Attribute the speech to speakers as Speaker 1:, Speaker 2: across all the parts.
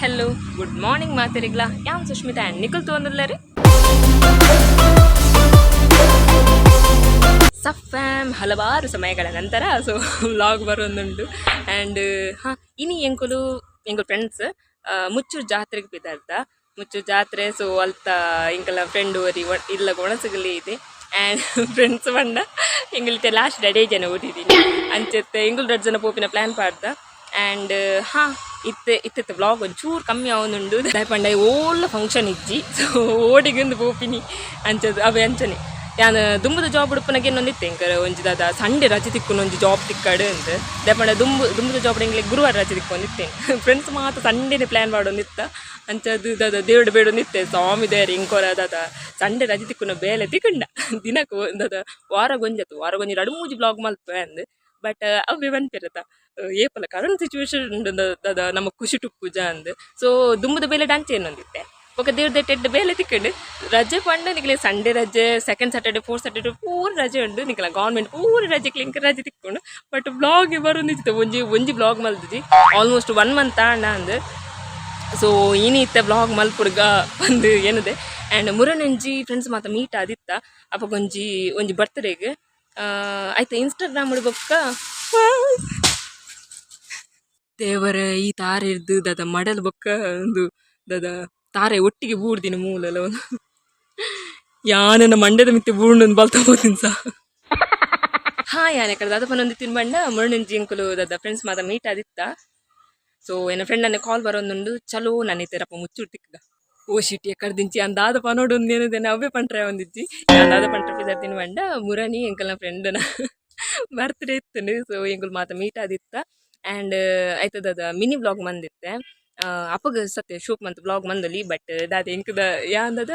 Speaker 1: hello good morning ಮಾತಿರಿಗ್ಲಾ ಯಾನ್ Sushmita and Nikhil ತೊಂದಿಲ್ಲರಿ ಸಫ್ಯಾಮ್ ಹಲವಾರು ಸಮಯಗಳ ನಂತರ ಸೊ ವ್ಲಾಗ್ ಬರೋದುಂಟು ಆ್ಯಂಡ್ ಹಾಂ ಇನಿ ಎಂಕುಲು ಫ್ರೆಂಡ್ಸ್ ಮುಚ್ಚೂರು ಜಾತ್ರೆಗೆ ಬಿದ್ದಾರ್ದ ಮುಚ್ಚೂರು ಜಾತ್ರೆ ಸೊ ಅಲ್ತ ಇಂಕಲ ಫ್ರೆಂಡ್ ಓರಿ ಇಲ್ಲ ಒಣಸಗಲಿ ಇದೆ ಆ್ಯಂಡ್ ಫ್ರೆಂಡ್ಸ್ ಬಂಡ ಎಂಗಲ್ತೆ ಲಾಸ್ಟ್ ಡೇ ಜನ ಓದಿದ್ದೀನಿ ಅಂಚೆತ್ತೆ ಎಂಗುಲ್ 2 ಜನ ಪೋಪಿನ ಪ್ಲ್ಯಾನ್ ಪಾಡ್ದ ಆ್ಯಂಡ್ ಹಾಂ ಇತ್ತೆ ವ್ಲಾಗ್ ಒಂಚೂರು ಕಮ್ಮಿ ಆವೊಂದುಂಡು ಪಂಡ ಓಲ್ಲ ಫಂಕ್ಷನ್ ಇಜ್ಜಿ ಸೊ ಓಡಿಗೊಂದು ಪೋಪಿನಿ ಅಂಚದು ಅವೇ ಅಂಚನೆ ಯಾನು ದುಂಬುದ ಜಾಬ್ ಉಡುಪನಾಗೆ ಇನ್ನೊಂದಿತ್ತೆ ಎಂಕರ ಒಂಜಿ ದಾದ ಸಂಡೆ ರಜೆ ತಿಕ್ಕೊಂಡು ಒಂಜಿ ಜಾಬ್ ತಿಕ್ಕಾಡು ಅಂತ ದಯಪಂಡ ದುಂಬುದ ಜಾಬ್ ಎಂಗ್ಲೆ ಗುರುವಾರ ರಜೆ ತಿಕ್ಕೊಂಡಿತ್ತೆ ಫ್ರೆಂಡ್ಸ್ ಮಾತ್ರ ಸಂಡೇನೆ ಪ್ಲ್ಯಾನ್ ಮಾಡೋದಿತ್ತ ಅಂಚದು ದಾದ ದೇವ್ಡು ಬೇಡೊಂದಿತ್ತೆ ಸ್ವಾಮಿ ದೇವ್ರು ಇಂಕೋರ ದಾದ ಸಂಡೆ ರಜೆ ತಿಕ್ಕೊಂಡು ಬೇಲೆ ತಿಕ್ಕಂಡ ದಿನಕ್ಕೆ ದಾದ ವಾರಗೊಂಜತ್ತು 2-3 ಬ್ಲಾಗ್ ಮಲ್ಪೆ ಅಂದು ಬಟ್ ಅವೇ ಬಂತಿರತ್ತ ಏಪಲ ಕರೆಂಟ್ ಸಿಚುವೇಶನ್ ದಾದ ನಮ್ಮ ಖುಷಿ ಟುಪ್ಪುಜ ಅಂದು ಸೊ ದುಂಬುದ ಬೇಲೆ ಡಾನ್ಸ್ ಏನೊಂದಿತ್ತೆ ఒక దేవుడి టెడ్ ಬೇಲೆ ತಿಕ್ಕಂಡು ರಜೆ ಪಂಡ ನಿಕ್ಲೆ ಸಂಡೇ ರಜೆ ಸೆಕೆಂಡ್ ಸ್ಯಾಟರ್ಡೆ 4th ಸ್ಯಾಟರ್ಡೆ ಪೂರ ರಜೆ ಉಂಡು ನಿಕ್ಲ ಗೌರ್ಮೆಂಟ್ ಪೂರ ರಜೆಗೆ ಲಿಂಕ್ ರಜೆ ತಿಕ್ಕೊಂಡು ಬಟ್ ಬ್ಲಾಗ್ ಬರೋದಿತ್ತು ಒಂಜಿ ಬ್ಲಾಗ್ ಮಲ್ದಿಜಿ ಆಲ್ಮೋಸ್ಟ್ 1 ಮಂತ್ ತಾಂಡ ಅಂದು ಸೊ ಇತ್ತ ಬ್ಲಾಗ್ ಮಲ್ಪುಡ್ಗ ಒಂದು ಏನಿದೆ ಆ್ಯಂಡ್ ಮುರನಂಜಿ ಫ್ರೆಂಡ್ಸ್ ಮಾತ್ರ ಮೀಟ್ ಆದಿತ್ತ ಅಪ್ಪ ಒಂಜಿ ಬರ್ತ್ಡೇಗೆ ಆಯ್ತು ಇನ್ಸ್ಟಾಗ್ರಾಮ್ ಬೊಕ್ಕ ದೇವರ ಈ ತಾರೆ ಇರ್ದು ದಾದ ಮಡಲ್ ಬೊಕ್ಕ ಒಂದು ದಾದ ತಾರೆ ಒಟ್ಟಿಗೆ ಬೂಡ್ದಿನ ಮೂಲಲ್ಲ ಒಂದು ಯಾನನ್ನ ಮಂಡ್ಯದ ಮಿತ್ತೆ ಬೂರ್ಣೊಂದು ಬಲ್ತಾ ಹೋದಿನ ಸಹ ಹಾಂ ಯಾನೆ ಕಡೆ ದಾದ ಪನ್ನೊಂದು ತಿನ್ಬಂಡ ಮುರುಣಂಜಿ ಅಂಕುಲು ದಾದ ಫ್ರೆಂಡ್ಸ್ ಮಾತ ಮೀಟ್ ಆದಿತ್ತ ಸೊ ಏನ ಫ್ರೆಂಡ್ ನನ್ನ ಕಾಲ್ ಬರೋದುಂಡು ಚಲೋ ನನ್ನ ತೆರಪ್ಪ ಮುಚ್ಚುರು ತಿಕ್ಕದ ಓ ಶಿಟಿ ಎಕ್ಕಡ್ದಿಂಚಿ ಅಂದಾದ ಪನೋಡು ಒಂದು ಏನಿದ್ದೇನೆ ಅವೇ ಪಂಟ್ರೆ ಒಂದಿಜ್ಜಿ ಅಂದಾದ ಪಂಟ್ರೆ ಪಿದರ್ ತಿನ್ಬಂಡ ಮುರಣಿ ಎಂಕಲ್ನ ಫ್ರೆಂಡ್ನ ಬರ್ತ್ಡೇ ಇತ್ತು ಸೊ ಎಂಕುಲು ಮಾತ ಮೀಟ್ ಆದಿತ್ತ ಆ್ಯಂಡ್ ಆಯ್ತದ ಮಿನಿ ವ್ಲಾಗ್ ಮಂದಿತ್ತೆ ಅಪ್ಪಗ ಸತ್ಯ ಶೂಪ್ ಮಂತ್ ವ್ಲಾಗ್ ಮಂದಲಿ ಬಟ್ ದಾದ ಎಂಕದ ಯಾಂದದ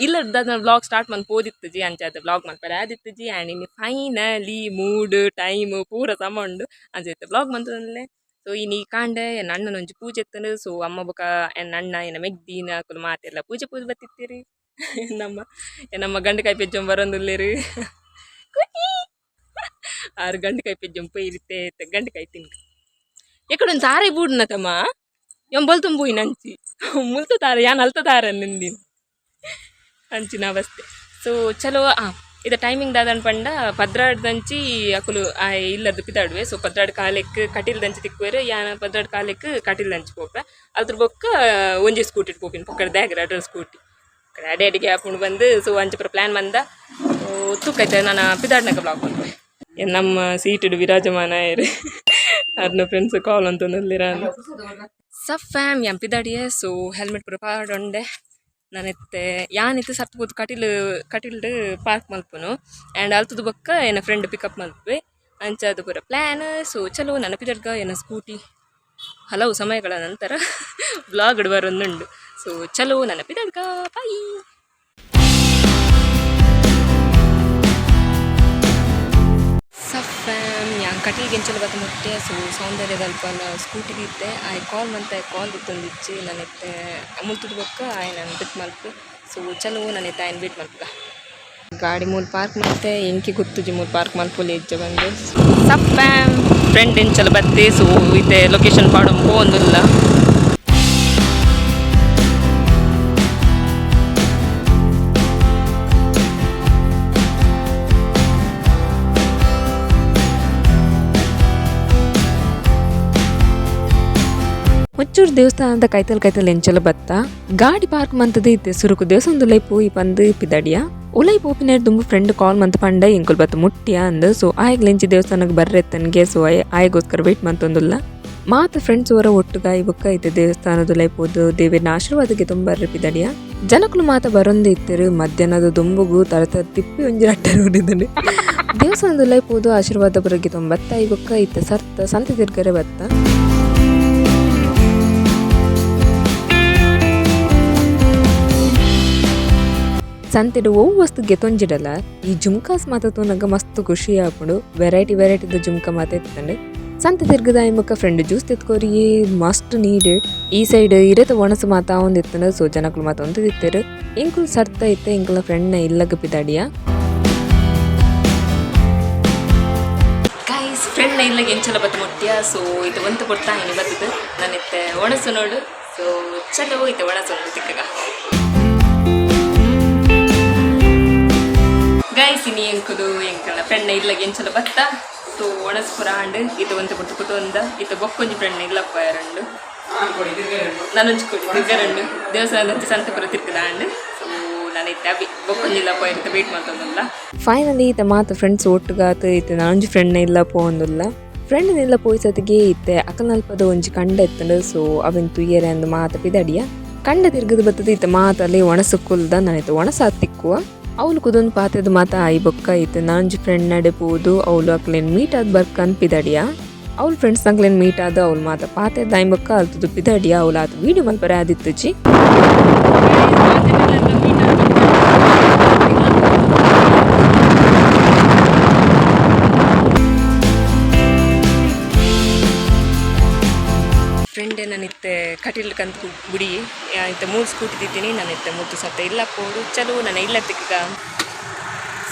Speaker 1: ಇಲ್ಲ ದಾದ ವ್ಲಾಗ್ ಸ್ಟಾರ್ಟ್ ಮಂತ್ ಪೋದಿತ್ತಜಿ ಅಂಚಾದ ವ್ಲಾಗ್ ಮಲ್ಪರ ಆದಿತ್ತಜಿ ಆ್ಯಂಡ್ ಇನ್ನು ಫೈನಲಿ ಮೂಡ್ ಟೈಮ್ ಪೂರ ಸಮ ಉಂಡು ಅಂಚೈತೆ ವ್ಲಾಗ್ ಮಂತದಲ್ಲೇ ಸೊ ಇನ್ನು ಈ ಕಾಂಡೆ ಎನ್ನ ಅಣ್ಣನ ಒಂಜಿ ಪೂಜೆ ಇತ್ತಂಡು ಸೊ ಅಮ್ಮ ಬೊಕ ಎನ್ನ ಅಣ್ಣ ಎನ್ನ ಮೆಗ್ದಿನ ಅಕ್ಕಲು ಮಾತೆಲ್ಲ ಪೂಜೆ ಬತ್ತಿತ್ತೀರಿ ನಮ್ಮ ಗಂಡು ಕೈ ಪೆಜ್ಜಂ ಬರೋದಿಲ್ಲೇರಿ ಆರು ಗಂಡು ಕೈ ಪೆಜ್ಜಂ ಪೈ ಇರುತ್ತೆ ಗಂಡು ಕೈ ತಿನ್ಕ ಎಕ್ಕಡೊಂದು ತಾರೆ ಬೂಡ್ನ ತಮ್ಮ ಎಂಬಲ್ ತುಂಬೋಯಿ ನಂಚಿ ಮುಲ್ತ ತಾರೆ ಯಾನ್ ಅಲ್ತ ತಾರೆ ನಿಂದಿನ ಅಂಚಿನ ಅವಸ್ಥೆ ಸೊ ಚಲೋ ಇದು ಟೈಮಿಂಗ್ ದಾದನ್ ಪಂಡ ಪದ್ರಾಡ್ದಂಚಿ ಅಕುಲು ಇಲ್ಲದ್ದು ಪಿದಾಡುವೆ ಸೊ ಪದ್ರಾಡ್ ಕಾಲೆಕ್ ಕಟೀಲ್ ದಂಚಿ ತಿಕ್ಕುವೆರೆ ಯಾನ ಪದ್ರಾಡ್ ಕಾಲೆಕ್ ಕಟೀಲ್ ದಂಚಿ ಪೋಪೆ ಅದ್ರ ಬೊಕ್ಕ ಒಂಜಿ ಸ್ಕೂಟಿ ಪೋಪಿನ ಪಕ್ಕಡ ದ್ಯಾಗ್ರ ಅಡ್ರ ಸ್ಕೂಟಿ ಅಡಿಗೆ ಹಾಕೊಂಡು ಬಂದು ಸೊ ಅಂಚಪುರ ಪ್ಲ್ಯಾನ್ ಬಂದ ತೂಕೈತೆ ನಾನು ಪಿದಾಡ್ನಾಗ ಬ್ಲಾಕ್ ಬಂದೆ ನಮ್ಮ ಸೀಟು ವಿರಾಜಮಾನ ಇರು ಅದನ್ನ ಫ್ರೆಂಡ್ಸ್ ಕಾಲ್ ಅಂತ ನಲ್ಲಿರ ಸಫ್ ಫ್ಯಾಮ್ ಎಂಪಿದಾಡಿಯೇ ಸೊ ಹೆಲ್ಮೆಟ್ ಪೂರ ಪಾಡೊಂಡೆ ನಾನೆತ್ತೆ ಯಾನಿತ್ತು ಸತ್ಬೋದು ಕಟೀಲ್ಡು ಪಾರ್ಕ್ ಮಲ್ಪನು ಆ್ಯಂಡ್ ಅಲ್ತದ ಬೊಕ್ಕ ಏನ ಫ್ರೆಂಡ್ ಪಿಕಪ್ ಮಲ್ಪೆ ಅಂಚದು ಪೂರ ಪ್ಲ್ಯಾನ್ ಸೊ ಚಲೋ ನನ್ನ ಪಿದಾಡ್ಗ ಏನ ಸ್ಕೂಟಿ ಹಲವು ಸಮಯಗಳ ನಂತರ ಬ್ಲಾಗ್ ಬರೋದುಂಡು ಸೊ ಚಲೋ ನನ್ನ ಪಿದಾಡ್ಗ ಬಾಯ್ ಸಫ್ಯಾಮ್ ಯಾನ್ ಕಟೀಲ್ಗೆ ಎಂಚಲು ಬತ್ತ ಮುಟ್ಟೆ ಸೊ ಸೌಂದರ್ಯದ ಅಲ್ಪ ಸ್ಕೂಟಿಗೆ ಇತ್ತೆ ಕಾಲ್ ಇತ್ತೊಂದಿಚ್ಚಿ ನನ್ನೆತ್ತೆ ಮುಲ್ತದ ಬೊಕ್ಕ ನಾನು ಬಿಟ್ ಮಲ್ಪು ಸೊ ಚಲೋ ನನ್ನೆತ್ತೆ ಆಯ್ನ ಬಿಟ್ ಮಲ್ಪುಗ ಗಾಡಿ ಮೂಲ ಪಾರ್ಕ್ ಮತ್ತೆ ಎಂಕಿ ಗೊತ್ತುಜಿ ಮೂಲ ಪಾರ್ಕ್ ಮಲ್ಪುಲಿ ಇಜ್ಜ ಬಂದು ಸಫ್ಯಾಮ್ ಫ್ರೆಂಡ್ ಎಂಚಲು ಬತ್ತೆ ಸೊ ಇತ್ತೆ ಲೊಕೇಶನ್ ಪಾಡೋ ಪೋಂದಿಲ್ಲ ಮುಚ್ಚೂರು ದೇವಸ್ಥಾನದ ಕೈತಲ್ ಎಂಚಲು ಬತ್ತ ಗಾಡಿ ಪಾರ್ಕ್ ಮಂತದ ಇತ್ತೆ ಸುರುಕು ದೇವಸ್ಥಾನದ ಉಲೈ ಪೋಯಿ ಪಂದು ಪಿದಾಡಿಯ ಉಲೈ ಪೋಪಿನೇರ್ ದುಂಬು ಫ್ರೆಂಡ್ ಕಾಲ್ ಮಂತ್ ಪಂಡ ಎಂಕುಲ್ ಬತ್ತ ಮುಟ್ಟಿಯ ಅಂದು ಸೊ ಆಯ್ಗೆ ಲೆಂಚಿ ದೇವಸ್ಥಾನಕ್ಕೆ ಬರ್ರೆತ್ತನ್ಗೆ ಸೊ ಆಯ್ಗೋಸ್ಕರ ವೇಟ್ ಮಂತೊಂದುಲ್ಲ ಮಾತ ಫ್ರೆಂಡ್ಸ್ ಅವರ ಒಟ್ಟುಗಾಯಿ ಬೊಕ್ಕ ಇತ್ತೆ ದೇವಸ್ಥಾನದ ಉಲೈ ಪೋದು ದೇವಿನ ಆಶೀರ್ವಾದಕ್ಕೆ ತುಂಬರ್ರೆ ಪಿದಾಡಿಯ ಜನಕ್ಕಲು ಮಾತ ಬರೊಂದು ಇತ್ತರು ಮಧ್ಯಾಹ್ನದ ದುಂಬುಗು ತರ ತಿಪ್ಪಿ ಒಂಜಿ ಅಟ್ಟೆ ನೋಡಿದ್ದಾನೆ ದೇವಸ್ಥಾನದ ಉಲೈ ಪೋದು ಆಶೀರ್ವಾದ ಬರಗ್ಗೆ ತೊಂಬತ್ತ ಈ ಬೊಕ್ಕ ಇತ್ತೆ ಸರ್ತ ಸಂತೆ ತಿರ್ಗರೆ ಬತ್ತ ಸಂತೆಡು ಓ ವಸ್ತು ಗೆತೊಂಜಿಡಲ್ಲ ಈ ಜುಮ್ಕಾಸ್ ಮಾತತ್ತು ನಂಗೆ ಮಸ್ತ್ ಖುಷಿ ಆಪುಂಡು ವೆರೈಟಿದ ಜುಮ್ಕಾ ಮಾತ ಎತ್ತಂಡು ಸಂತೆ ತಿರ್ಗದ ಮುಖ ಫ್ರೆಂಡ್ ಜ್ಯೂಸ್ ತೆತ್ಕೋರಿ ಮಸ್ಟ್ ನೀಡೆಡ್ ಈ ಸೈಡ್ ಇರತ ಒಣಸು ಮಾತ ಒಂದು ಎತ್ತಂಡು ಸೊ ಜನಕ್ಕಳು ಮಾತ ಒಂದು ತಿತ್ತರು ಇಂಕುಲ್ ಸರ್ತ ಇತ್ತೆ ಇಂಕುಲ ಫ್ರೆಂಡ್ನ ಇಲ್ಲಗ ಪಿದಾಡಿಯ ಫ್ರೆಂಡ್ ಇಲ್ಲ ಎಂಚಲ ಬತ್ತು ಮುಟ್ಟಿಯ ಸೊ ಇದು ಒಂದು ಕೊಡ್ತಾ ಇನಿ ಬತ್ತದು ನನ್ನಿತ್ತೆ ಒಣಸು ನೋಡು ಸೊ ಚಲೋ ಐತೆ ಒಣಸು ಒಂದು ತಿಕ್ಕಗ ಗೈಸ್ ಇನಿ ಎಂಕುದು ಎಂಕಲ್ಲ ಫ್ರೆಂಡ್ ಇಲ್ಲ ಎಂಚಲ ಬತ್ತ ಸೊ ಒಣಸು ಪುರ ಆಂಡು ಇದು ಒಂದು ಕೊಟ್ಟು ಕುಟುಂದ ಇದು ಬೊಕ್ಕೊಂಜಿ ಫ್ರೆಂಡ್ ಇಲ್ಲಪ್ಪ ಎರಡು ನಾನೊಂಜಿ ಕೊಡಿ ತಿರ್ಗರಂಡು ದೇವಸ್ಥಾನದ ಸಂತಪುರ ತಿರ್ಗದ ಆಂಡು ಸೊ ನಾನೈತೆ ಅಭಿ ಬೊಕ್ಕೊಂಜಿಲ್ಲಪ್ಪ ಇರುತ್ತೆ ವೇಟ್ ಮಾಡ್ತೊಂದಲ್ಲ
Speaker 2: ಫೈನಲಿ ಈತ ಮಾತು ಫ್ರೆಂಡ್ಸ್ ಒಟ್ಟುಗಾತು ಈತ ನಾನೊಂಜಿ ಫ್ರೆಂಡ್ ಇಲ್ಲ ಪೋಂದುಲ್ಲ ಫ್ರೆಂಡ್ ಇಲ್ಲ ಪೋಯ್ಸತಿಗೆ ಇತ್ತೆ ಅಕಲ್ನಲ್ಪದ ಒಂಜಿ ಕಂಡ ಎತ್ತಂಡು ಸೊ ಅವನ್ ತುಯ್ಯರೆ ಅಂದು ಮಾತ ಪಿದಡಿಯ ಕಂಡ ತಿರ್ಗದ ಬತ್ತದ ಈತ ಮಾತಲ್ಲಿ ಒಣಸು ಕುಲ್ದ ನಾನೈತೆ ಒಣಸ ತಿಕ್ಕುವ ಅವಳು ಕುದೊಂದು ಪಾತ್ರದ ಮಾತ ಆಯಿ ಬೊಕ್ಕ ಇತ್ತು ನಾನೊಂಜಿ ಫ್ರೆಂಡ್ ನಡೆ ಪೋದು ಅವಳು ಅಕ್ಲೇನು ಮೀಟ್ ಆದ ಬರ್ಕನ್ ಪಿದಡಿಯ ಅವ್ಳ ಫ್ರೆಂಡ್ಸ್ ನಂಗ್ಲೇನು ಮೀಟ್ ಆದ ಅವ್ಳು ಮಾತ ಪಾತೆ ದಾಯ್ಬಕ್ಕ ಅಲ್ತದು ಪಿದಡಿಯ ಅವಳು ಆತ ವೀಡಿಯೋ ಮಲ್ಪರೆ ಆದಿತ್ತುಜಿ
Speaker 1: ಫ್ರೆಂಡೆ ನಾನಿತ್ತೆ ಕಟೀಲ್ ಕಂತು ಗುಡಿ ಇತ್ತೆ 3 ಸ್ಕೂಟಿ ತಿತ್ತೀನಿ ನಾನಿತ್ತೆ ಮುತ್ತು ಸತ್ತ ಇಲ್ಲ ಪೋಡು ಚಲೋ ನಾನು ಇಲ್ಲ ತಿಕ್ಕ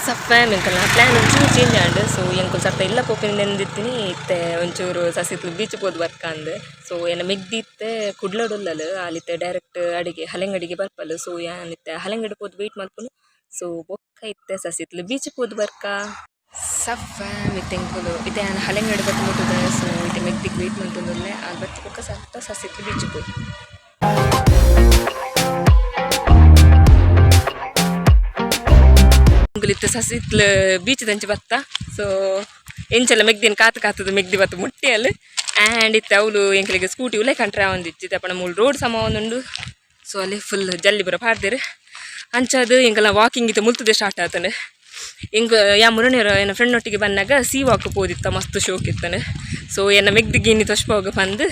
Speaker 1: ಸಫ ಎಂಕಲ್ ಪ್ಲ್ಯಾನ್ ಒಂಚೂರು ಚೇಂಜ್ ಆಂಡು ಸೊ ಎಂಕಲ್ ಸರ್ತ ಇಲ್ಲ ಪೋಪಿನ ನೆಂದಿತ್ತೀನಿ ಇತ್ತೆ ಒಂಚೂರು ಸಸಿತ್ಲು ಬೀಚ್ ಹೋದ್ ವರ್ಕ ಅಂದು ಸೊ ಏನ ಮೆಗ್ದಿತ್ತೆ ಕುಡ್ಲೋಡುಲ್ಲಲು ಅಲ್ಲಿತ್ತೆ ಡೈರೆಕ್ಟ್ ಅಡಿಗೆ ಹಲೆಂಗಡಿಗೆ ಬರ್ಪಲು ಸೊ ಏನಿತ್ತೆ ಹಲೆಂಗಡಿ ಹೋದ್ ವೆಯ್ಟ್ ಮಾಡ್ಕೊಂಡು ಸೊ ಬೊಕ್ಕ ಇತ್ತೆ ಸಸಿತ್ಲು ಬೀಚ್ ಹೋದ್ ಬರ್ಕ ಸಫ ಮಿತ್ತೆ ಎಂಕುಲು ಇತ್ತೆ ನಾನು ಹಲೆಂಗಡಿ ಬತ್ತು ಮುಟ್ಟುದ ಸೊ ಇತ್ತೆ ಮೆಗ್ದಿಗೆ ವೆಯ್ಟ್ ಮಾಡ್ಕೊಂಡಲ್ಲೇ ಅಲ್ಲಿ ಬತ್ತಿ ಬೊಕ್ಕ ಸರ್ತ ಸಸಿತ್ಲು ಬೀಚ್ ಹೋದ್ ಇತ್ತು ಸಸಿತ್ಲು ಬೀಚ್ ದಂಚಿ ಬತ್ತ ಸೊ ಎಂಚೆಲ್ಲ ಮೆಗ್ದಿನ ಕಾತದು ಮೆಗ್ದಿ ಬತ್ತು ಮುಟ್ಟಿಯಲ್ಲಿ ಆ್ಯಂಡ್ ಇತ್ತು ಅವಳು ಎಂಕಲಿಗೆ ಸ್ಕೂಟಿ ಉಲೆ ಕಂಟ್ರೆ ಒಂದಿತ್ತು ಅಪ್ಪ ಮೂಲ ರೋಡ್ ಸಮ ಒಂದುಂಡು ಸೊ ಅಲ್ಲಿ ಫುಲ್ ಜಲ್ಲಿ ಬರೋ ಪಾಡ್ದಿರು ಅಂಚದು ಎಂಕಲ್ಲ ವಾಕಿಂಗ್ ಇತ್ತು ಮುಲ್ತದೆ ಸ್ಟಾರ್ಟ್ ಆತಂಡೆ ಹಿಂಗೆ ಯಾ ಮುರಣಿಯರು ಏನ ಫ್ರೆಂಡ್ ಒಟ್ಟಿಗೆ ಬಂದಾಗ ಸಿ ವಾಕ್ ಪೋದಿತ್ತ ಮಸ್ತ್ ಶೋಕ್ ಇತ್ತಾನೆ ಸೊ ಏನ ಮೆಗ್ದಿಗೆ ಇನ್ನು ತೊಷ್ಪೋಗ ಬಂದು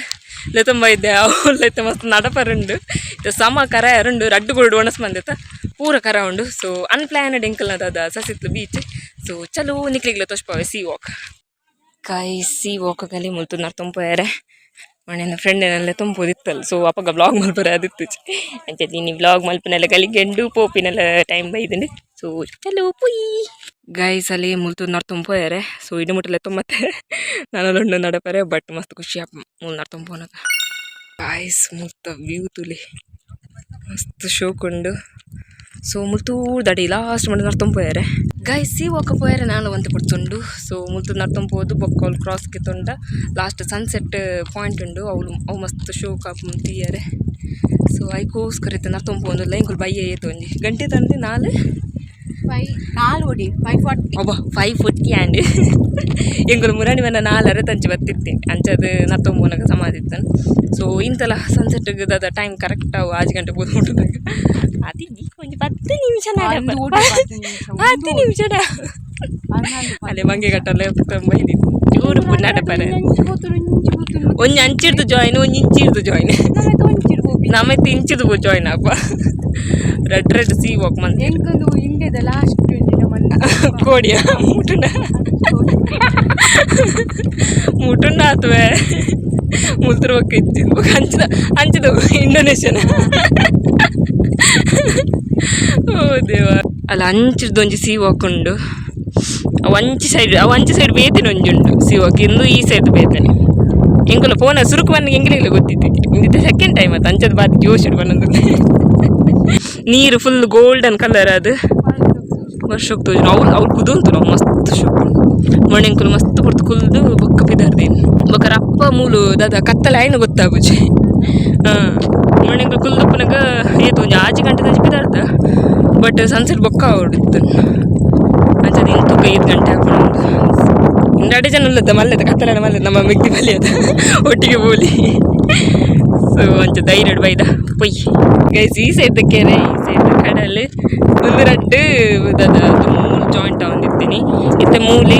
Speaker 1: ಇಲ್ಲ ತುಂಬ ಇದ್ದೆ ಅವಳೈತೆ ಮಸ್ತ್ ನಡಪರುಂಡು ಇದು ಸಮ ಕರ ಎರಡು ರಡ್ಡು ಗೋಲ್ಡ್ ಒಣಸ್ ಬಂದಿತ್ತ ಪೂರ ಕರ ಉಂಡು ಸೊ ಅನ್ಪ್ಲಾನಡ್ ಎಂಕಲ್ನದ ಸಸಿತ್ಲು ಬೀಚ್ ಸೊ ಚಲೋ ನಿಕ್ಲಿಗ್ಲ ತೊಷ್ಪವೆ ಸಿ ವಾಕ್ ಕಾಯಿ ಸಿ ವಾಕಲ್ಲಿ ಮುಲ್ತು ತುಂಪರೆ ಮನೆಯ ಫ್ರೆಂಡೇನೆಲ್ಲ ತುಂಬೋದಿತ್ತಲ್ಲ ಸೊ ಅಪ್ಪಗ ಬ್ಲಾಗ್ ಮಲ್ಪರೆ ಅದಿತ್ತು ಅಂಚೆ ನೀ ಬ್ಲಾಗ್ ಮಲ್ಪನೆಲ್ಲ ಕಲಿಗೆಂಡು ಪೋಪಿನೆಲ್ಲ ಟೈಮ್ ಬೈದಂಡು ಸೊ ಚಲೋ ಪುಯ್ ಗೈಸ್ ಅಲ್ಲಿ ಮುಲ್ತು ತುಂಪೋಯರೆ ಸೊ ಇಡು ಮುಟ್ಟಲೆ ತುಂಬತ್ತೆ ನಾನಲ್ಲೊಂಡು ನಡಪರೆ ಬಟ್ ಮಸ್ತ್ ಖುಷಿ ಅಪ್ಪ ಮೂಲ್ ತುಂಬೋನಾಗ ಗೈಸ್ ಮುಲ್ತ ವ್ಯೂ ತುಲಿ ಮಸ್ತ್ ಶೋಕುಂಡು ಸೊ ಮುಲ್ತು ದಡಿ ಲಾಸ್ಟ್ ಮಾಡಿ ನಡ್ತೊಂಪೋಯಾರೆ ಗೈಸ್ ಸಿ ವಾಕ ಪೋಯಾರೆ ನಾನು ಒಂದು ಪಡ್ತುಂಡು ಸೊ ಮುಲ್ತು ನಡ್ತೊಂಪೋದು ಬೊಕ್ಕವಳು ಕ್ರಾಸ್ಗೆ ತೊಂಡ ಲಾಸ್ಟ್ ಸನ್ಸೆಟ್ ಪಾಯಿಂಟ್ ಉಂಡು ಅವು ಮಸ್ತ್ ಶೋಕ್ ಮುಂತಿಯಾರೆ ಸೊ ಐಕೋಸ್ಕರ ಇತ್ತು ನಡ್ತೊಂಪೋಂದಿಲ್ಲ ಇಂಕುಲು ಬಯ್ಯ ಏತು ಒಂಜಿ ಗಂಟೆ ತಂದು 540 ಆ್ಯಂಡ್ ಎಂಗುಲು ಮುರಣಿ ಮನ 4 ತಂಚಿ ಬತ್ತಿತ್ತೇನೆ ಅಂಚದು ನತ್ತೊಂಬೋನಾಗ ಸಮಾಧಿತ್ತನು ಸೊ ಇಂತಲ ಸನ್ಸೆಟ್ಗೆ ಅದ ಟೈಮ್ ಕರೆಕ್ಟ್ ಅವು 5 ಗಂಟೆ ಬೋದು ಮುಟ್ಟಿದಾಗ ಅದು ಒಂದು 10 ನಿಮಿಷ 10 ನಿಮಿಷ ಅಲ್ಲೇ ಮಂಗೆ ಗಟ್ಟಲ್ಲೇ ಬೈದಿತ್ತು ಚೂರು ನಡಪರೆ ಒಂದು ಅಂಚಿಡ್ದು ಜಾಯಿನ್ ಒಂದು ಇಂಚಿಡ್ದು ಜಾಯಿನ್ ನಮ್ಮತ್ತೆ ಇಂಚಿದು ಜಾಯಿನ್ ಅಪ್ಪ ರೆಡ್ ಸಿ ವಾಕ್ ಮಂದಿ ಕೋಡಿಯ ಮುಟುಂಡ ಆತವೆ ಮುಲ್ತರ ಬೊಕ್ಕ ಇಚ್ಚಿದ್ದು ಅಂಚಿದ ಇಂಡೋನೇಷ್ಯನ್ ಓ ದೇವ ಅಲ್ಲ ಅಂಚಿಡ್ದು ಒಂಜಿ ಸಿ ವಾಕ್ ಉಂಡು ಅವು ಅಂಚಿ ಸೈಡ್ ಬೇತೇನೆ ಒಂಜಿ ಉಂಡು ಸಿ ವಾಕ್ ಇಂದು ಈ ಸೈಡ್ ಬೇತೇನೆ ಎಂಕುಲ ಫೋನ ಸುರುಕು ಬಣ್ಣ ಎಂಗಿಲ್ಲ ಗೊತ್ತಿತ್ತು ಇಂದಿದ್ದೆ ಸೆಕೆಂಡ್ ಟೈಮ್ ಆಯ್ತು ಅಂಚದ ಬಾತ್ ಜೋಶ್ ಬಣ್ಣದ್ದು ನೀರು ಫುಲ್ ಗೋಲ್ಡನ್ ಕಲರ್ ಅದು ವರ್ಷಕ್ಕೆ ತೋಜು ಅವ್ರು ಕುದಂತು ನಾವು ಮಸ್ತ್ ಶೋಕ್ ಮಣ್ಣೆಂಕುಲು ಮಸ್ತ್ ಪುರ್ತು ಕುಲ್ದು ಬೊಕ್ಕ ಪಿದಾರ್ದೇನು ಬೊಕ್ಕ ರಪ್ಪ ಮೂಲು ದಾದ ಕತ್ತಲೆ ಆಯ್ನ ಗೊತ್ತಾಗುಜಿ ಮಣ್ಣೆಂಕುಲು ಕುಲ್ದಪ್ಪನಾಗ ಏತು ಒಂದು 6 ಗಂಟೆ ತನಕ ಪಿದಾರ್ದ ಬಟ್ ಸನ್ಸೆಟ್ ಬೊಕ್ಕ ಹೊಡಿತ್ತು ಅಂಚದು ಇಂತು 5 ಗಂಟೆ ಹಾಕೊಂಡು ಇಂಡಾಡಿ ಜನ ಉಲ್ಲದ ಮಲ್ಲದ ಕತ್ತಲೆ ಮಲ್ಲದ ನಮ್ಮ ಮಿಗ್ದಿ ಮಲ್ಯದ ಒಟ್ಟಿಗೆ ಬೋಲಿ ಸೊ ಅಂಚ ಧೈರ್ಯ ಬೈದ ಪೊಯ್ ಗೈಸ್ ಈ ಸೈಡ್ ಕೆರೆ ಈ ಸೈಡ್ ಕಡಲು ಒಂದು ರಡ್ಡು ದದ ಮೂಲು ಜಾಯಿಂಟ್ ಒಂದಿತ್ತೀನಿ ಇತ್ತೆ ಮೂಲೆ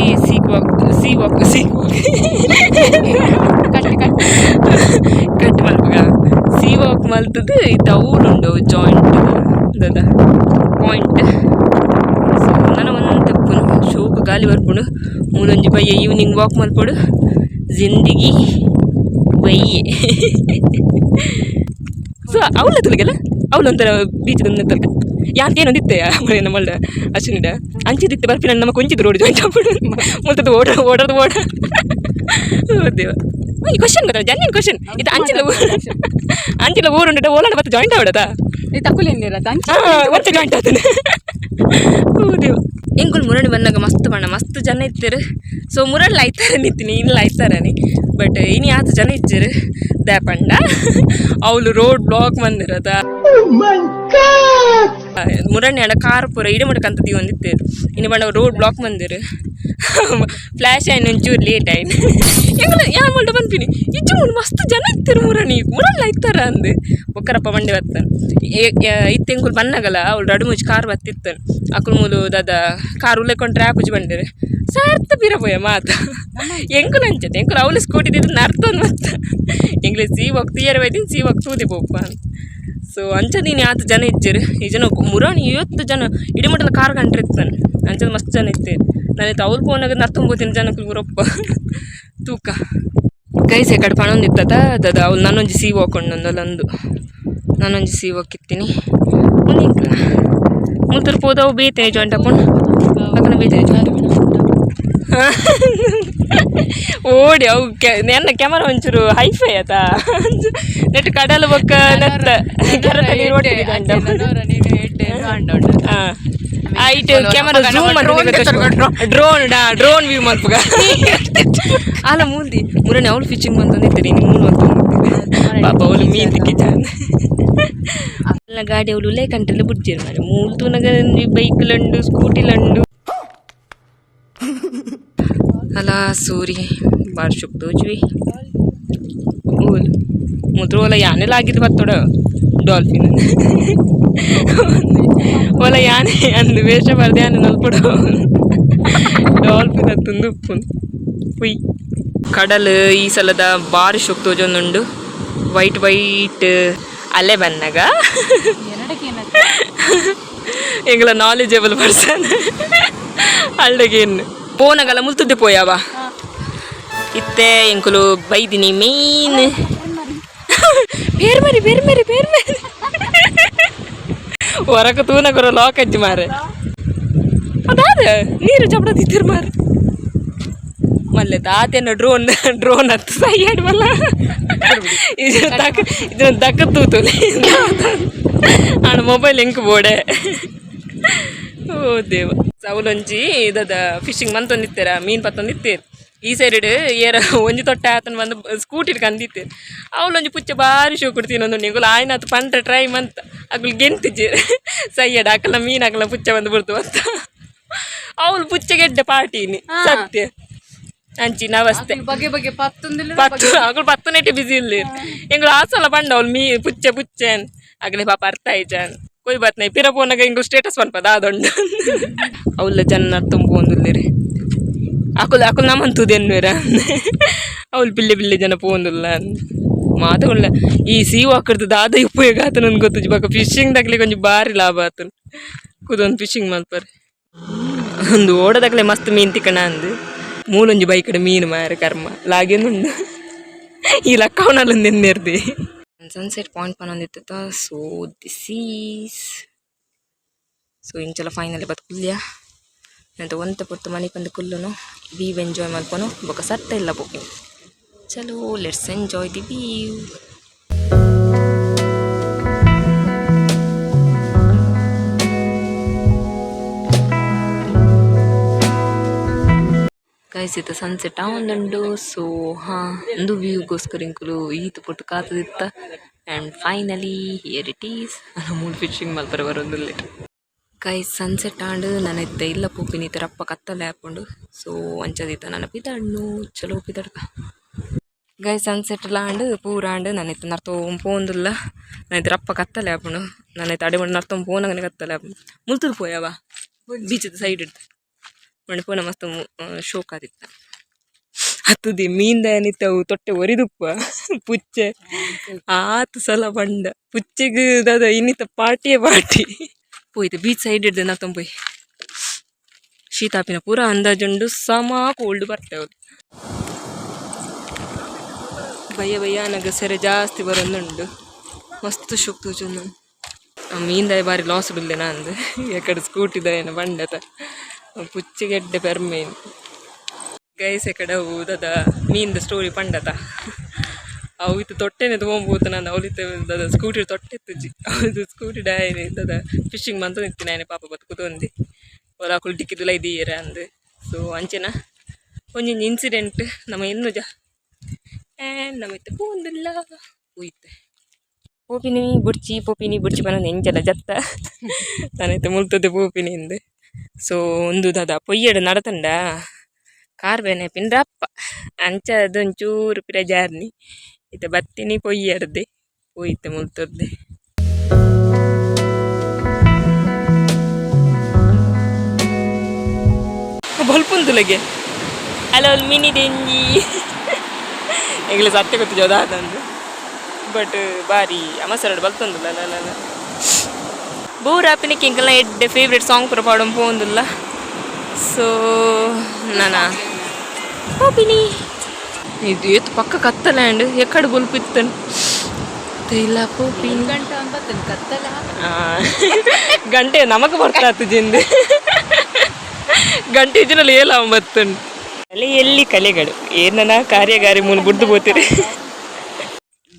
Speaker 1: ಕಟ್ ಮಲ್ಪಗ ಸಿ ವಾಕ್ ಮಲ್ತದು ಇತ್ತ ಊರುಂಡು ಜಾಯಿಂಟ್ ದದ ಪಾಯಿಂಟ್ ಸೊ ನಾನು ಒಂದು ತಪ್ಪುನು ಶೋಕು ಗಾಲಿ ಬರ್ಪುಂಡು ಮೂಲೊಂಜಿ ಬಯ್ಯ ಈವ್ನಿಂಗ್ ವಾಕ್ ಮಲ್ಪಡು ಜಿಂದಗಿ ಬಯ್ಯೆ ಸೊ ಅವಳ ತುಲಗೆಲ್ಲ ಅವಳೊಂಥರ ಬೀಚ್ ತಲಕ ಯಾಕೇನೊಂದಿತ್ತೆ ಮನೆ ಮಳ್ಳ ಅಶ್ವಿನಿಡ ಅಂಚಿದಿತ್ತೆ ಬರ್ಪಿ ನನ್ನ ನಮ್ಮ ಕೊಂಚಿದ್ದು ರೋಡ್ ಜಾಯಿಂಟ್ ಆಗ್ಬಿಡು ಮುಲ್ತದ್ದು ಓಡೋದು ದೇವ ಈ ಕ್ವಶನ್ ಗೊತ್ತಾ ಜನ್ಯನ್ ಕ್ವಶನ್ ಇದು ಅಂಚಿಲ ಊರುಂಡ ಓಲಾಡ ಮತ್ತೆ ಜಾಯಿಂಟ್ ಆವಡದ
Speaker 3: ತಪ್ಪುಲಿ ಏನಿರತ್ತ
Speaker 1: ಮತ್ತೆ ಜಾಯಿಂಟ್ ಆಗ್ತಾನೆ ದೇವ ಎಂಕುಲ್ ಮುರಳಿ ಬಂದಾಗ ಮಸ್ತ್ ಜನ ಇತ್ತಾರೆ ಸೊ ಮುರಳಿ ಆಯ್ತಾರೆ ನಿಂತೀನಿ ಇಲ್ಲ ಆಯ್ತಾರನಿ ಬಟ್ ಇನಿ ಆತ ಜನ ಇಚ್ಚಾರು ದ್ಯಾಪಂಡ ಅವಳು ರೋಡ್ ಬ್ಲಾಕ್ ಬಂದಿರದ ಮುರಣ್ಯ ಆಡ ಕಾರ್ ಪೂರ ಇಡಿ ಮಡಕಂತದಿ ಒಂದಿತ್ತೇರು ಇನ್ನು ಬಂಡ ರೋಡ್ ಬ್ಲಾಕ್ ಬಂದಿರು ಫ್ಲಾಶ್ ಆಯ್ನ ಒಂಚೂರು ಲೇಟ್ ಆಯ್ನ ಹೆಂಗಲ್ಲ ಯಾರು ಮಲ್ಟ ಬಂದ್ಪಿನಿ ಇಜ್ಜು ಮಸ್ತ್ ಜನ ಇತ್ತಾರೆ ಮುರಳಿ ಆಯ್ತಾರ ಅಂದು ಒಕ್ಕರಪ್ಪ ಮಂಡೆ ಬತ್ತಾನೆ ಇತ್ತೆಂಕುಲ್ ಬನ್ನಗಲ್ಲ ಅವಳು ರಡು ಮುಚ್ಚಿ ಕಾರ್ ಬತ್ತಿತ್ತಾನೆ ಅಕ್ಕಳು ಮೂಲು ದಾದ ಕಾರ್ ಉಳ್ಳೆಕೊಂಡು ಟ್ರ್ಯಾಪ್ ಬಂದಿರು ಸಾರ್ಥ ಬೀರಬೋಯ ಮಾತ ಎಂಕುಲ್ ಅಂಚತೆ ಎಂಕುಲ್ ಅವಳು ಸ್ಕೂಟಿ ತಿದ್ದು ನರ್ತಂದು ಮತ್ತ ಎಂಗ್ಲೆ ಸೀವಾಗ ತೀಯರ ಬೈದಿನ ಸೀವಾಗ ತೂದಿ ಪೋಪ ಸೊ ಅಂಚದೀನಿ ಆತ ಜನ ಇಜ್ಜರು ಈ ಜನ ಮುರಾಣಿ 50 ಜನ ಇಡೀ ಮಟ್ಟದ ಕಾರ್ ಕಂಡ್ರೆ ಇರ್ತಾನೆ ಅಂಚದ ಮಸ್ತ್ ಜನ ಇತ್ತೇನೆ ನಾನಿತ್ತು ಅವ್ರು ಫೋನಾಗ ನರ್ತಂಬೋತೀನಿ ಜನಕ್ಕೆ ಗುರಪ್ಪ ತೂಕ ಗೈಸ್ ಈ ಕಡೆ ಪಣೊಂದಿತ್ತದ ದದ ಅವ್ಳು ನಾನೊಂದು ಸೀವ್ ಹಾಕೊಂಡೊಂದಲ್ಲೊಂದು ನಾನೊಂದು ಸೀವ್ ಹಾಕಿತ್ತೀನಿ ಮುಂದಿನ ಮುಂತರು ಪೋದವು ಬೇತೇನೆ ಜಾಯಿಂಟ್ ಹಾಕೊಂಡು ಅಕ್ಕನ ಬೇತೇನೆ ಜಾಯಿಂಟ್ ಓಡಿ ಅವು ನನ್ನ ಕ್ಯಾಮರಾ ಒಂಚೂರು ಹೈಫೈ ಆಯ್ತಾ ನೆಟ್ ಕಡಲು ಬೊಕ್ಕ ನೆತ್ತ ಐಟ್ ಕ್ಯಾಮರಾ ಝೂಮ್ ಡ್ರೋನ್ ವ್ಯೂ ಮಲ್ಪಗ ಅಲ್ಲ ಮೂಲ್ದಿ ಮುರನೆ ಅವಳು ಫಿಶಿಂಗ್ ಬಂತಂದಿರ್ತೀರಿ ನೀವು ಮೂರು ಅಂತ ಪಾಪ ಅವಳು ಮೀನ್ ತಿಕ್ಕಿದ್ದ ಎಲ್ಲ ಗಾಡಿ ಅವಳು ಲೇಕಂಟಲ್ಲಿ ಬಿಡ್ತೀರಿ ಮಾರೆ ಮೂಲ್ ತೂನಗ ಬೈಕ್ಲಂಡು ಸ್ಕೂಟಿಲಂಡು ಅಲ್ಲ ಸೂರಿ ಬಾರ್ ಶುಕ್ತೋಜ್ವಿ ಊಲ್ ಮುದ್ರ ಒಲ ಯಾನೆಲ್ಲ ಆಗಿದ್ದು ಬತ್ತೋಡ ಡಾಲ್ಫಿನ್ ಒಲ ಯಾನೆ ಅಂದು ವೇಷ ಬರ್ದೆ ಅನ್ನ ನಲ್ಪಡ ಡಾಲ್ಫಿನ್ ಹತ್ತೊಂದು ಉಪ್ಪು ಹುಯ್ ಕಡಲು ಈ ಸಲದ ಬಾರಿ ಶುಕ್ತೋಜೊಂದುಂಡು ವೈಟ್ ಅಲ್ಲೇ ಬನ್ನಾಗ ಎಂಗಳ ನಾಲೆಜಬಲ್ ಪರ್ಸನ್ ಅಲ್ಡಗೇನು ಪೋನಗಲ್ಲ ಮುಲ್ತದ್ದೆ ಪೋಯಾವ ಇತ್ತೆ ಎಂಕುಲು ಬೈದಿನಿ ಮೇನ್ ಬೇರೆ ಮರಿ ಹೊರಕ ತೂನಗರ ಲಾಕ್ ಅಜ್ಜಿ ಮಾರೆ ಅದಾದ ನೀರು ಚಪಡದಿತ್ತಿರು ಮಾರೆ ಮಲ್ಲೆ ತಾತೇನ ಡ್ರೋನ್ ಹತ್ತು ಸೈಡ್ ಮಲ್ಲ ಇದನ್ನ ದಕ್ಕ ತೂತುಲಿ ಆಣ ಮೊಬೈಲ್ ಎಂಕ್ ಬೋಡೆ ಓ ದೇವ ಸೌಲೊಂಜಿ ಇದದ ಫಿಶಿಂಗ್ ಮಂತೊಂದಿತ್ತೇರ ಮೀನು ಪತ್ತೊಂದಿತ್ತೇರು ಈ ಸೈಡ್ ಏರ ಒಂಜಿ ತೊಟ್ಟೆ ಆತನ ಬಂದು ಸ್ಕೂಟಿ ಕಂದಿತ್ತೇರು ಅವಳೊಂಜಿ ಪುಚ್ಚ ಭಾರಿ ಶೋ ಕೊಡ್ತೀನಿ ಒಂದು ನಿಗುಲು ಆಯ್ನ ಆತು ಪಂಟ್ರೆ ಟ್ರೈ ಮಂತ ಅಗ್ಲು ಗೆಂತಿಜ್ಜಿ ಸೈಯಡ್ ಹಾಕಲ್ಲ ಮೀನು ಹಾಕಲ್ಲ ಪುಚ್ಚ ಬಂದು ಬಿಡ್ತು ಅಂತ ಅವಳು ಪುಚ್ಚ ಗೆಡ್ಡೆ ಪಾರ್ಟಿನಿ ಸತ್ಯ ಅಂಚಿ ನವಸ್ತೆ ಪತ್ತು ಅಗಳು 10 ನೆಟ್ಟಿ ಬಿಸಿ ಇಲ್ಲ ಎಂಗಳು ಆಸಲ ಬಂಡ ಅವಳು ಪುಚ್ಚೆ ಅಗಲೆ ಪಾಪ ಅರ್ಥ ಆಯ್ಚಾನ್ ಕೊಯ್ ಬತ್ ನೈ ಪಿರ ಪೋನಾಗ ಹಿಂಗೆ ಸ್ಟೇಟಸ್ ಪನ್ಪದ ಅದೊಂಡು ಅವಳ ಜನ ತುಂಬ ಒಂದಿಲ್ಲರಿ ಅಕುಲ್ ನಮ್ಮಂತುದೇನ್ವೇರ ಅವಳು ಪಿಲ್ಲೆ ಜನ ಪೋಂದಿಲ್ಲ ಮಾತುಗಳ ಈ ಸೀವು ಹಾಕಿರ್ತದ ಆದ ಉಪಯೋಗ ಆತ ನನ್ಗೆ ಗೊತ್ತು ಬಾಕ ಫಿಶಿಂಗ್ ದಾಗ್ಲಿ ಕೊಂಚ ಭಾರಿ ಲಾಭ ಆತನು ಕುದೊಂದು ಫಿಶಿಂಗ್ ಮಲ್ಪರಿ ಒಂದು ಓಡದಾಗ್ಲೆ ಮಸ್ತ್ ಮೀನು ತಿಕ್ಕಣ ಅಂದು ಮೂಲೊಂಜಿ ಬೈಕಡೆ ಮೀನು ಮಾರ ಕರ್ಮ ಲಾಗೇನುಂಡು ಈ ಲಕ್ಕವನಲ್ಲೊಂದು ಎನ್ನೇರ್ದಿ ಸನ್ಸೆಟ್ ಪಾಯಿಂಟ್ ಪನೊಂದಿತ್ತ ಸೊ ದಿಸ್ ಈಸ್ ಸೊ ಇಂಚಲ ಫೈನಲಿ ಬತ್ ಕುಲ್ಯ ಅಂತ ಒಂತೆ ಪೊತ್ತು ಮನೆ ಬಂದು ಕುಲ್ಲುನು ವ್ಯೂ ಎಂಜಾಯ್ ಮಲ್ಪನು ಬೊಕ ಸತ್ತ ಇಲ್ಲ ಬುಕ್ ಚಲೋ ಲೆಟ್ಸ್ ಎಂಜಾಯ್ ದಿ ವ್ಯೂ ಕಾಯಿಸಿತ್ತು ಸನ್ಸೆಟ್ ಒಂದುಂಡು ಸೊ ಒಂದು ವ್ಯೂಗೋಸ್ಕರ ಇಂಕುಲು ಈತು ಪೊಟ್ಟು ಕಾತದಿತ್ತ and finally here it is ಮೂರು ಫಿಶಿಂಗ್ ಮಲ್ಪರೆ ಬರೋದಿಲ್ಲ ಕಾಯ್ಸ್ ಸನ್ಸೆಟ್ ಆಂಡು ನಾನು ಇದ್ದೆ ಇಲ್ಲ ಪೂಪಿನಿತ ರಪ್ಪ ಕತ್ತಲೆ ಹಾಕೊಂಡು ಸೊ ಅಂಚದಿತ್ತ ನನ್ನ ಪಿದಣ್ಣು ಚಲೋ ಪಿದಡ್ಕ ಗೈ ಸನ್ಸೆಟ್ ಆಂಡು ಪೂರಾಂಡು ನಾನಿತ್ತು ನರ್ತೋಂ ಪೋಂದಿಲ್ಲ ನಾನಿತ್ತು ರಪ್ಪ ಕತ್ತಲೆ ಹಾಕೊಂಡು ನಾನಿತ್ತು ಅಡೆ ಮಾಡಿ ನರ್ತೋಂ ಪೋನಾಗನೆ ಕತ್ತಲೆ ಹಾಕೊಂಡು ಮುಲ್ತುದು ಪೋಯವ ಬೀಚದ ಸೈಡ್ ಇಡ್ತು ಮಣ್ಣು ಪೋನ ಮಸ್ತ್ ಶೋಕ್ ಆದಿತ್ತ ಹತ್ತದಿ ಮೀನ್ದನಿತ್ತವು ತೊಟ್ಟೆ ಒರಿದುಪ್ಪ ಪುಚ್ಚೆ ಆತು ಸಲ ಬಂಡ ಪುಚ್ಚೆಗೆ ದಾದ ಇನ್ನಿತ್ತ ಪಾರ್ಟಿ ಪೋಯ್ತು ಬೀಚ್ ಸೈಡ್ ಹಿಡ್ದೆ ನಾ ತೊಂಬೊಯ್ ಶೀತಾಪಿನ ಪೂರ ಅಂದಾಜುಂಡು ಸಮ ಕೋಲ್ಡ್ ಬರ್ತೇವೆ ಭಯ ನನಗೆ ಸೆರೆ ಜಾಸ್ತಿ ಬರೋದುಂಡು ಮಸ್ತ್ ಶೋಕ್ ತೋಜೊಂದು ಮೀನ್ದಾಯ ಬಾರಿ ಲಾಸ್ ಬಿಲ್ಲೆ ನಂದು ಎಕಡೆ ಸ್ಕೂಟಿದ ಏನು ಬಂಡತ ಪುಚ್ಚಿಗೆಡ್ಡೆ ಪೆರ್ಮೇನು ಗೈಸ್ ಎಕಡೆ ಊದದ ಮೀನ್ದ ಸ್ಟೋರಿ ಪಂಡತ ಅವು ಇತ್ತು ತೊಟ್ಟೆನೆ ತೊಗೊಂಬೋತು ನಾನು ಅವಳಿತ ಸ್ಕೂಟಿ ತೊಟ್ಟೆ ತುಜ್ಜಿ ಅದು ಸ್ಕೂಟಿ ಡಾಯ್ ಇದ್ದದ ಫಿಶಿಂಗ್ ಮಂತ ನಿಂತೀನಿ ನಾನೇ ಪಾಪ ಬದುಕುದೊಂದು ಹೊಲ ಕುಲ್ಟಿಕ್ಕಿದ್ದಿಲ್ಲ ಇದೀರ ಅಂದು ಸೊ ಅಂಚೆನ ಒಂದೊಂದು ಇನ್ಸಿಡೆಂಟ್ ನಮ್ಮ ಇನ್ನೂ ನಮಿತ್ತೆ ಪೂಂದಿಲ್ಲ ಹೋಯ್ತೆ ಪೋಪಿನಿ ಬುಡ್ಚಿ ಬರೋದು ಎಂಜಲ ಜತ್ತ ನಾನೈತೆ ಮುಲ್ತದೆ ಪೋಪಿನಿಂದು ಸೊ ಒಂದು ದಾದ ಪೊಯ್ಯಡು ನಡತಂಡ ಕಾರ್ ಬೇನೆ ಪಿಂಡ್ರಪ್ಪ ಅಂಚ ಅದೊಂಚೂರು ಪಿರ ಜಾರ್ನಿ ಇತ್ತೆ ಬತ್ತಿನಿ ಪೊಯ್ಯಡ್ದೆ ಹೋಯ್ತೆ ಮುಲ್ತದ್ದೆ ಬಲ್ಪುಂದುಲಗೆ ಅಲ್ಲ ಒಂದು ಮಿನಿ ದೆಂಜಿ ಎಂಗ್ಲ ಸತ್ಯ ಗೊತ್ತು ಜೋದಾದಂದು ಬಟ್ ಬಾರಿ ಅಮಸರಡು ಬಲ್ತೊಂದುಲ್ಲ ಅಲ್ಲ ಬೋರ್ ಆಪಿನಿಕ್ಕೆ ಎಂಕಲ್ನ ಎಡ್ಡೆ ಫೇವ್ರೆಟ್ ಸಾಂಗ್ ಪೂರ ಪಾಡೋನ್ ಪೋಂದುಲ್ಲ ಸೊ ನಾನಾ ಹೋಪಿನಿ ಇದು ಏತು ಪಕ್ಕ ಕತ್ತಲ್ಯಾಂಡ್ ಎಕ್ಕಡೆ ಬಲ್ಪಿತ್ತನ್ ಇಲ್ಲ ಪೋಪಿನಿ ಗಂಟೆ ನಮಕ್ ಬರ್ತಾತು ಜಿಂದು ಗಂಟೆ ಜನಲ್ಲಿ ಏಲ ಬತ್ತನ್ ಎಲ್ಲಿ ಕಲೆಗಳು ಏನನ ಕಾರ್ಯಗಾರಿ ಮೂಲ ಬುಡ್ದು ಬೋತೀರಿ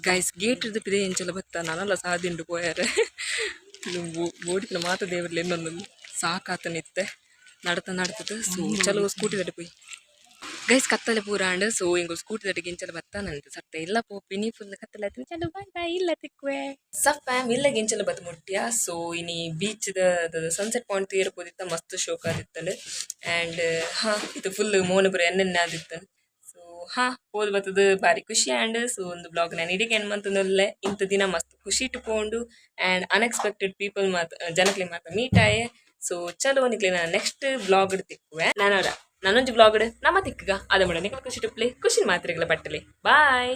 Speaker 1: ಗೈಸ್ ಗೇಟ್ ಇರ್ದಿದೆ ಎಂಚಲ ಬತ್ತ ನಾನಲ್ಲ ಸಾದಿಂಡು ಪೋಯಾರ ಬೋಡಿನ ಮಾತ ದೇವರ್ಲಿ ಇನ್ನೊಂದು ಸಾಕಾತ ನಿತ್ತೆ ನಡ್ತದ ಸೊ ಚಲೋ ಸ್ಕೂಟಿ ತಡೆ ಪೋಯಿ ಗೈಸ್ ಕತ್ತಲೆ ಪೂರ ಅಂಡ್ ಸೊ ಹಿಂಗ ಸ್ಕೂಟಿ ತಡೆಗೆ ಇಂಚಲ ಬತ್ತಾನಂತೆ ಸತ್ತ ಇಲ್ಲ ಪೋಪಿನಿ ಫುಲ್ ಕತ್ತಲೆ ಆಯ್ತು ಚಲೋ ಬಾಯ್ ಇಲ್ಲ ತಿಕ್ವೆ ಸಫ್ಯಾಮ್ ಇಲ್ಲ ಗಿಂಚಲ ಬತ್ ಮುಟ್ಟ್ಯ ಸೊ ಇನಿ ಬೀಚ್ ಸನ್ಸೆಟ್ ಪಾಯಿಂಟ್ ತೀರ್ಬೋದಿತ್ತ ಮಸ್ತ್ ಶೋಕ್ ಆದಿತ್ತಂಡ್ ಆ್ಯಂಡ್ ಹಾ ಇದು ಫುಲ್ ಮೋನಪುರ ಎಣ್ಣೆಣ್ಣೆ ಆದಿತ್ತಂಡ್ ಸೊ ಹಾ ಹೋದ್ ಬತ್ತದ ಬಾರಿ ಖುಷಿ ಆ್ಯಂಡ್ ಸೊ ಒಂದು ಬ್ಲಾಗ್ ನಾನು ಇಡೀ ಏನು ಮಂತಂದಲ್ಲೇ ಇಂಥ ದಿನ ಮಸ್ತ್ ಖುಷಿ ಇಟ್ಟುಕೊಂಡು ಆ್ಯಂಡ್ ಅನ್ಎಕ್ಸ್ಪೆಕ್ಟೆಡ್ ಪೀಪಲ್ ಜನಕ್ಲಿ ಮಾತ್ರ ಮೀಟ್ ಆಯೆ ಸೊ ಚಲೋ ನಿಕ್ಲಿ ನಾನು ನೆಕ್ಸ್ಟ್ ಬ್ಲಾಗ್ ತಿಕ್ಕುವೆ ನಾನೊಂದು ಬ್ಲಾಗ್ ನಮ್ಮ ತಿಕ್ಕಗ ಅದ ಮಾಡ ನಿಖಲ್ ಖುಷಿ ಟುಪ್ಲೆ ಖುಷಿ ಮಾತ್ರೆಗಳ ಬಟ್ಟಲೆ ಬಾಯ್